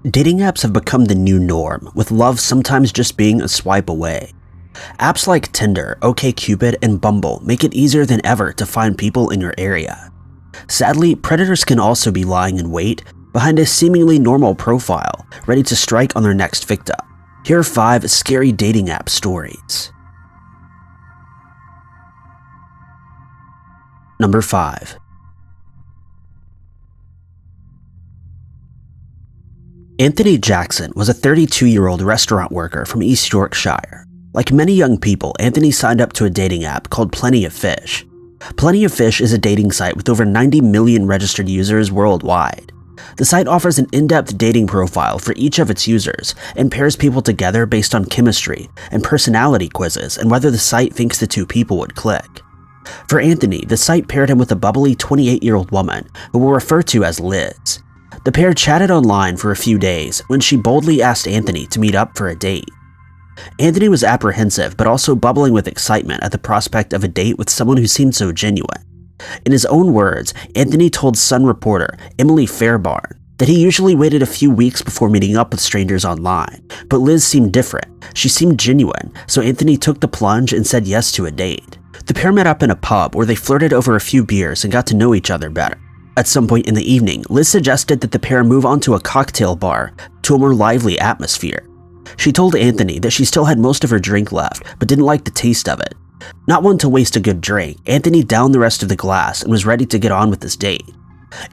Dating apps have become the new norm, with love sometimes just being a swipe away. Apps like Tinder, OkCupid, and Bumble make it easier than ever to find people in your area. Sadly, predators can also be lying in wait behind a seemingly normal profile, ready to strike on their next victim. Here are 5 scary dating app stories. Number 5. Anthony Jackson was a 32-year-old restaurant worker from East Yorkshire. Like many young people, Anthony signed up to a dating app called Plenty of Fish. Plenty of Fish is a dating site with over 90 million registered users worldwide. The site offers an in-depth dating profile for each of its users and pairs people together based on chemistry and personality quizzes and whether the site thinks the two people would click. For Anthony, the site paired him with a bubbly 28-year-old woman who we'll refer to as Liz. The pair chatted online for a few days when she boldly asked Anthony to meet up for a date. Anthony was apprehensive but also bubbling with excitement at the prospect of a date with someone who seemed so genuine. In his own words, Anthony told Sun reporter Emily Fairbairn that he usually waited a few weeks before meeting up with strangers online, but Liz seemed different. She seemed genuine, so Anthony took the plunge and said yes to a date. The pair met up in a pub where they flirted over a few beers and got to know each other better. At some point in the evening, Liz suggested that the pair move on to a cocktail bar to a more lively atmosphere. She told Anthony that she still had most of her drink left, but didn't like the taste of it. Not one to waste a good drink, Anthony downed the rest of the glass and was ready to get on with his date.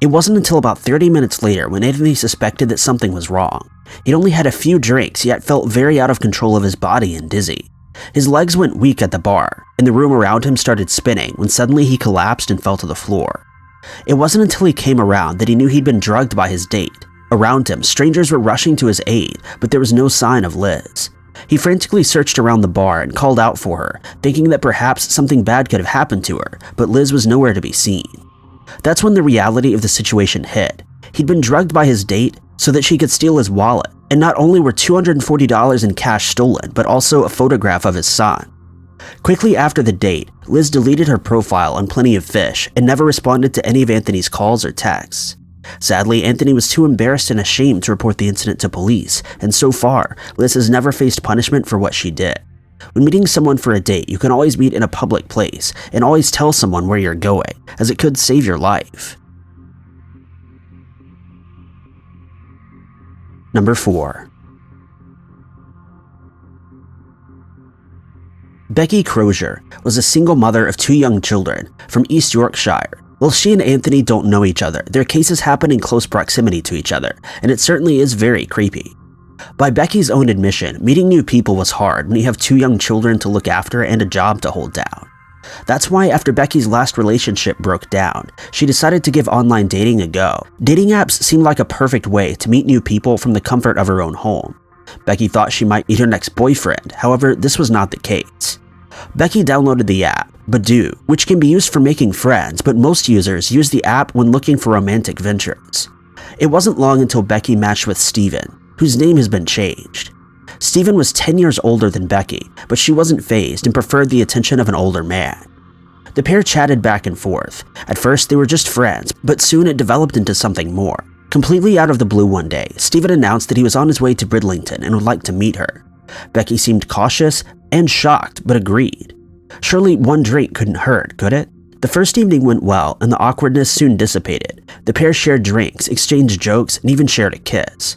It wasn't until about 30 minutes later when Anthony suspected that something was wrong. He'd only had a few drinks, yet felt very out of control of his body and dizzy. His legs went weak at the bar, and the room around him started spinning when suddenly he collapsed and fell to the floor. It wasn't until he came around that he knew he'd been drugged by his date. Around him, strangers were rushing to his aid, but there was no sign of Liz. He frantically searched around the bar and called out for her, thinking that perhaps something bad could have happened to her, but Liz was nowhere to be seen. That's when the reality of the situation hit. He'd been drugged by his date so that she could steal his wallet, and not only were $240 in cash stolen, but also a photograph of his son. Quickly after the date, Liz deleted her profile on Plenty of Fish and never responded to any of Anthony's calls or texts. Sadly, Anthony was too embarrassed and ashamed to report the incident to police, and so far, Liz has never faced punishment for what she did. When meeting someone for a date, you can always meet in a public place, and always tell someone where you're going, as it could save your life. Number 4. Becky Crozier was a single mother of 2 young children from East Yorkshire. While she and Anthony don't know each other, their cases happen in close proximity to each other, and it certainly is very creepy. By Becky's own admission, meeting new people was hard when you have 2 young children to look after and a job to hold down. That's why after Becky's last relationship broke down, she decided to give online dating a go. Dating apps seemed like a perfect way to meet new people from the comfort of her own home. Becky thought she might meet her next boyfriend, however, this was not the case. Becky downloaded the app, Badoo, which can be used for making friends, but most users use the app when looking for romantic ventures. It wasn't long until Becky matched with Steven, whose name has been changed. Steven was 10 years older than Becky, but she wasn't fazed and preferred the attention of an older man. The pair chatted back and forth. At first, they were just friends, but soon it developed into something more. Completely out of the blue one day, Steven announced that he was on his way to Bridlington and would like to meet her. Becky seemed cautious and shocked, but agreed. Surely one drink couldn't hurt, could it? The first evening went well, and the awkwardness soon dissipated. The pair shared drinks, exchanged jokes, and even shared a kiss.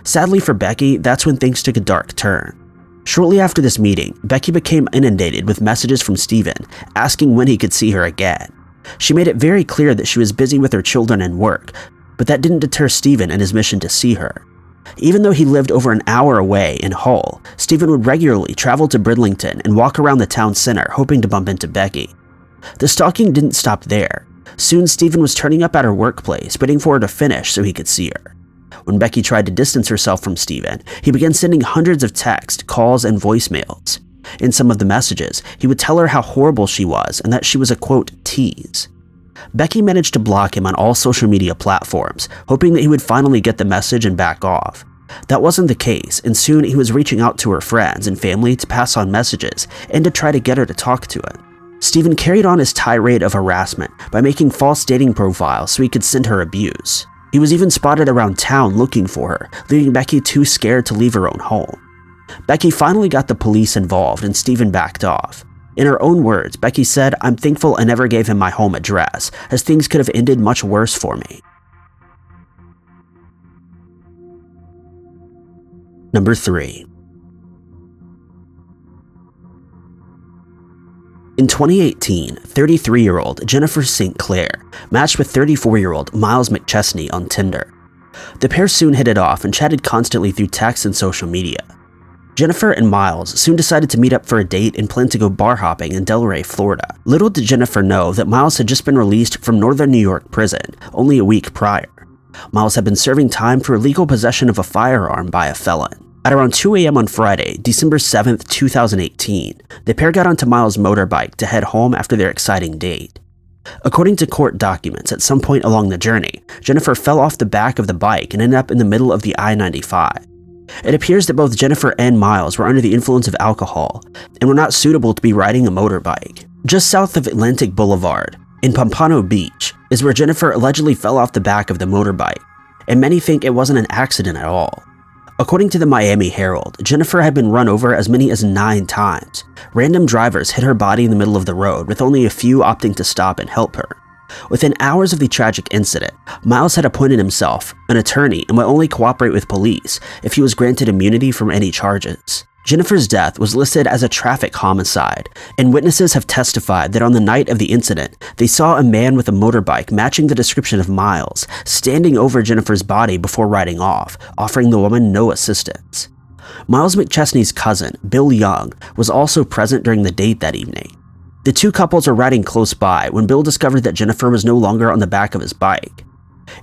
Sadly for Becky, that's when things took a dark turn. Shortly after this meeting, Becky became inundated with messages from Steven, asking when he could see her again. She made it very clear that she was busy with her children and work, but that didn't deter Steven in his mission to see her. Even though he lived over an hour away in Hull, Steven would regularly travel to Bridlington and walk around the town center hoping to bump into Becky. The stalking didn't stop there. Soon Steven was turning up at her workplace, waiting for her to finish so he could see her. When Becky tried to distance herself from Steven, he began sending hundreds of texts, calls, and voicemails. In some of the messages, he would tell her how horrible she was and that she was a, quote, tease. Becky managed to block him on all social media platforms, hoping that he would finally get the message and back off. That wasn't the case, and soon he was reaching out to her friends and family to pass on messages and to try to get her to talk to him. Steven carried on his tirade of harassment by making false dating profiles so he could send her abuse. He was even spotted around town looking for her, leaving Becky too scared to leave her own home. Becky finally got the police involved and Stephen backed off. In her own words, Becky said, "I'm thankful I never gave him my home address, as things could have ended much worse for me." Number 3. In 2018, 33-year-old Jennifer Sinclair matched with 34-year-old Miles McChesney on Tinder. The pair soon hit it off and chatted constantly through text and social media. Jennifer and Miles soon decided to meet up for a date and planned to go bar hopping in Delray, Florida. Little did Jennifer know that Miles had just been released from Northern New York prison only a week prior. Miles had been serving time for illegal possession of a firearm by a felon. At around 2 a.m. on Friday, December 7, 2018, the pair got onto Miles' motorbike to head home after their exciting date. According to court documents, at some point along the journey, Jennifer fell off the back of the bike and ended up in the middle of the I-95. It appears that both Jennifer and Miles were under the influence of alcohol and were not suitable to be riding a motorbike. Just south of Atlantic Boulevard, in Pompano Beach, is where Jennifer allegedly fell off the back of the motorbike, and many think it wasn't an accident at all. According to the Miami Herald, Jennifer had been run over as many as 9 times. Random drivers hit her body in the middle of the road, with only a few opting to stop and help her. Within hours of the tragic incident, Miles had appointed himself an attorney and would only cooperate with police if he was granted immunity from any charges. Jennifer's death was listed as a traffic homicide, and witnesses have testified that on the night of the incident, they saw a man with a motorbike matching the description of Miles standing over Jennifer's body before riding off, offering the woman no assistance. Miles McChesney's cousin, Bill Young, was also present during the date that evening. The two couples were riding close by when Bill discovered that Jennifer was no longer on the back of his bike.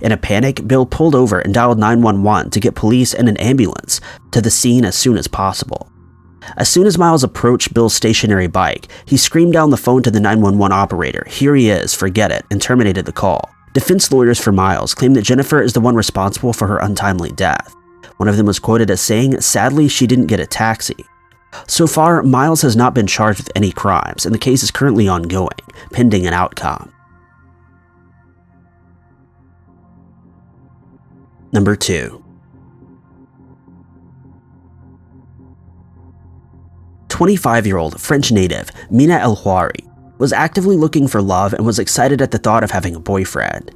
In a panic, Bill pulled over and dialed 911 to get police and an ambulance to the scene as soon as possible. As soon as Miles approached Bill's stationary bike, he screamed down the phone to the 911 operator, "Here he is, forget it," and terminated the call. Defense lawyers for Miles claim that Jennifer is the one responsible for her untimely death. One of them was quoted as saying, "Sadly, she didn't get a taxi." So far, Miles has not been charged with any crimes, and the case is currently ongoing, pending an outcome. Number 2. 25-year-old French native Mina ElHuari was actively looking for love and was excited at the thought of having a boyfriend.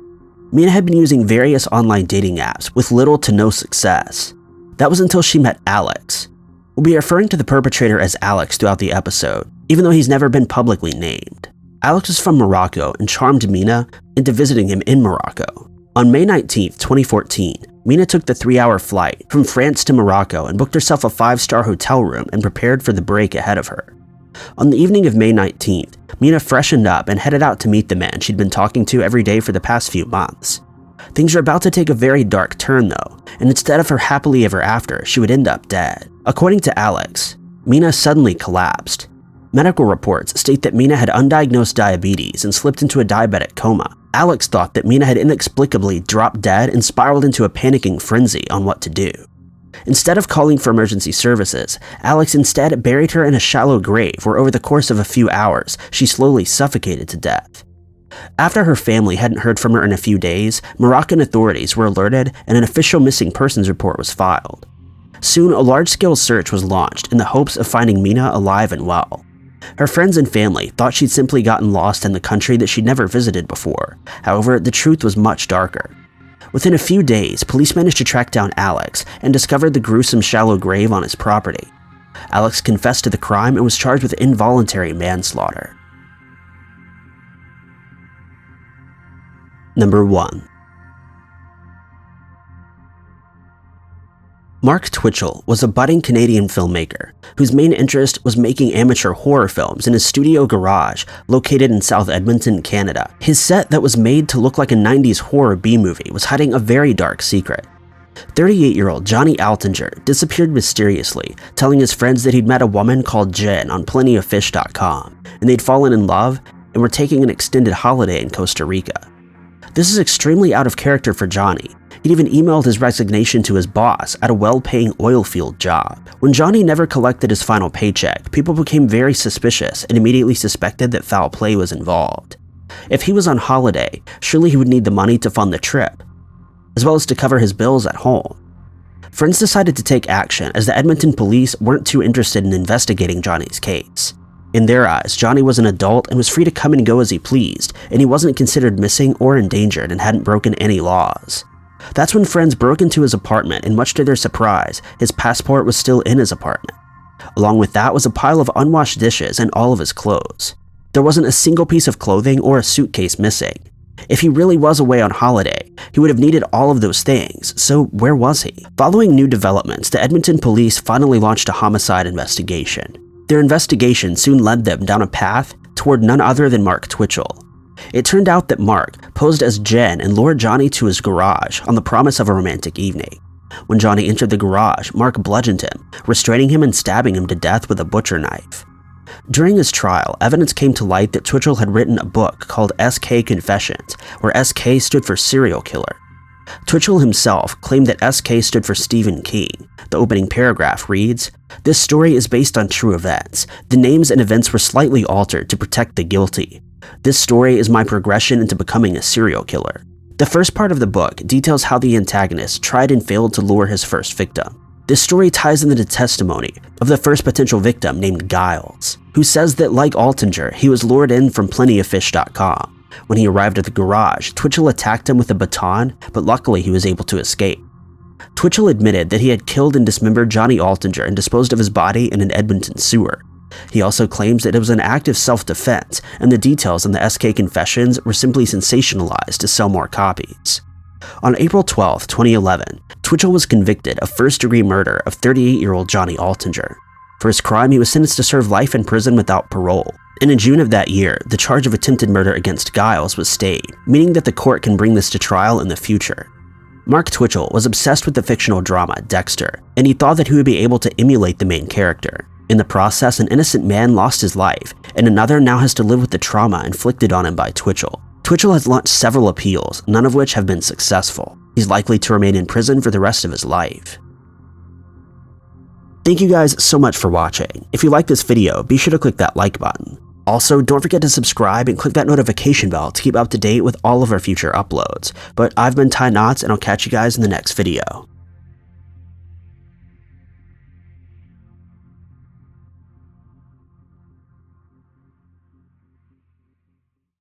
Mina had been using various online dating apps with little to no success. That was until she met Alex. We'll be referring to the perpetrator as Alex throughout the episode, even though he's never been publicly named. Alex was from Morocco and charmed Mina into visiting him in Morocco. On May 19, 2014, Mina took the 3-hour flight from France to Morocco and booked herself a 5-star hotel room and prepared for the break ahead of her. On the evening of May 19th, Mina freshened up and headed out to meet the man she'd been talking to every day for the past few months. Things were about to take a very dark turn though, and instead of her happily ever after, she would end up dead. According to Alex, Mina suddenly collapsed. Medical reports state that Mina had undiagnosed diabetes and slipped into a diabetic coma. Alex thought that Mina had inexplicably dropped dead and spiraled into a panicking frenzy on what to do. Instead of calling for emergency services, Alex instead buried her in a shallow grave where over the course of a few hours, she slowly suffocated to death. After her family hadn't heard from her in a few days, Moroccan authorities were alerted and an official missing persons report was filed. Soon, a large-scale search was launched in the hopes of finding Mina alive and well. Her friends and family thought she'd simply gotten lost in the country that she'd never visited before. However, the truth was much darker. Within a few days, police managed to track down Alex and discovered the gruesome shallow grave on his property. Alex confessed to the crime and was charged with involuntary manslaughter. Number 1. Mark Twitchell was a budding Canadian filmmaker whose main interest was making amateur horror films in his studio garage located in South Edmonton, Canada. His set that was made to look like a 90s horror B-movie was hiding a very dark secret. 38-year-old Johnny Altinger disappeared mysteriously, telling his friends that he'd met a woman called Jen on plentyoffish.com, and they'd fallen in love and were taking an extended holiday in Costa Rica. This is extremely out of character for Johnny. He'd even emailed his resignation to his boss at a well-paying oil field job. When Johnny never collected his final paycheck, people became very suspicious and immediately suspected that foul play was involved. If he was on holiday, surely he would need the money to fund the trip. as well as to cover his bills at home. Friends decided to take action as the Edmonton police weren't too interested in investigating Johnny's case. In their eyes, Johnny was an adult and was free to come and go as he pleased, and he wasn't considered missing or endangered and hadn't broken any laws. That's when friends broke into his apartment, and much to their surprise, his passport was still in his apartment. Along with that was a pile of unwashed dishes and all of his clothes. There wasn't a single piece of clothing or a suitcase missing. If he really was away on holiday, he would have needed all of those things, so where was he? Following new developments, the Edmonton police finally launched a homicide investigation. Their investigation soon led them down a path toward none other than Mark Twitchell. It turned out that Mark posed as Jen and lured Johnny to his garage on the promise of a romantic evening. When Johnny entered the garage, Mark bludgeoned him, restraining him and stabbing him to death with a butcher knife. During his trial, evidence came to light that Twitchell had written a book called SK Confessions, where SK stood for serial killer. Twitchell himself claimed that SK stood for Stephen King. The opening paragraph reads, "This story is based on true events. The names and events were slightly altered to protect the guilty. This story is my progression into becoming a serial killer." The first part of the book details how the antagonist tried and failed to lure his first victim. This story ties into the testimony of the first potential victim named Giles, who says that like Altinger, he was lured in from plentyoffish.com. When he arrived at the garage, Twitchell attacked him with a baton, but luckily he was able to escape. Twitchell admitted that he had killed and dismembered Johnny Altinger and disposed of his body in an Edmonton sewer. He also claims that it was an act of self-defense, and the details in the SK Confessions were simply sensationalized to sell more copies. On April 12, 2011, Twitchell was convicted of first-degree murder of 38-year-old Johnny Altinger. For his crime, he was sentenced to serve life in prison without parole. And in June of that year, the charge of attempted murder against Giles was stayed, meaning that the court can bring this to trial in the future. Mark Twitchell was obsessed with the fictional drama Dexter, and he thought that he would be able to emulate the main character. In the process, an innocent man lost his life, and another now has to live with the trauma inflicted on him by Twitchell. Twitchell has launched several appeals, none of which have been successful. He's likely to remain in prison for the rest of his life. Thank you guys so much for watching. If you like this video, be sure to click that like button. Also, don't forget to subscribe and click that notification bell to keep up to date with all of our future uploads. But I've been Ty Knotts, and I'll catch you guys in the next video.